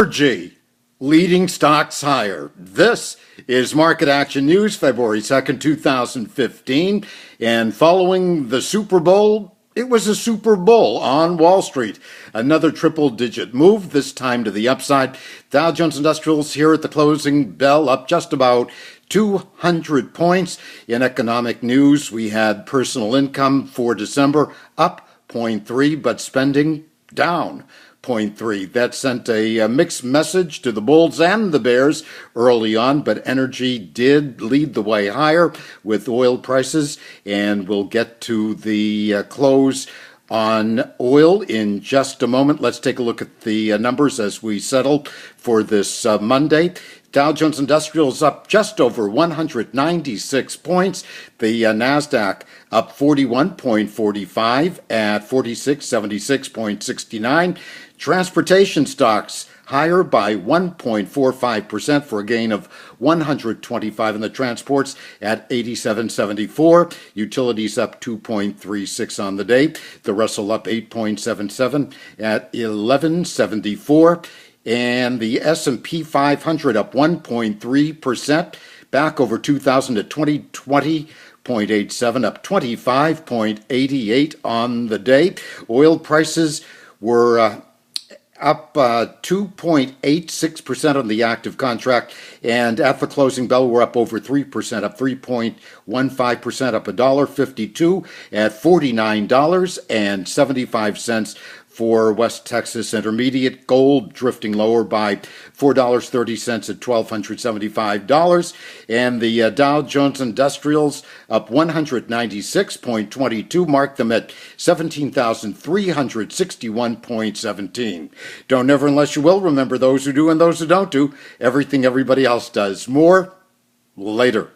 Energy leading stocks higher. This is Market Action News, February 2nd, 2015. And following the Super Bowl, it was a Super Bowl on Wall Street. Another triple-digit move, this time to the upside. Dow Jones Industrials here at the closing bell, up just about 200 points. In economic news, we had personal income for December up 0.3, but spending down 0.3. That sent a mixed message to the bulls and the bears early on, but energy did lead the way higher with oil prices, and we'll get to the close on oil in just a moment. Let's take a look at the numbers as we settle for this Monday. Dow Jones Industrial is up just over 196 points. The NASDAQ up 41.45 at 4676.69. Transportation stocks higher by 1.45% for a gain of 125 in the transports at 87.74. Utilities up 2.36 on the day. The Russell up 8.77 at 11.74. And the S&P 500 up 1.3%, back over 2,000 to 20.87, up 25.88 on the day. Oil prices were up 2.86% on the active contract, and at the closing bell, we're up over 3%, up 3.15%, up $1.52 at $49.75 for West Texas Intermediate. Gold drifting lower by $4.30 at $1,275. And the Dow Jones Industrials up 196.22, mark them at 17,361.17. Don't never unless you will. Remember those who do and those who don't do everything everybody else does. More later.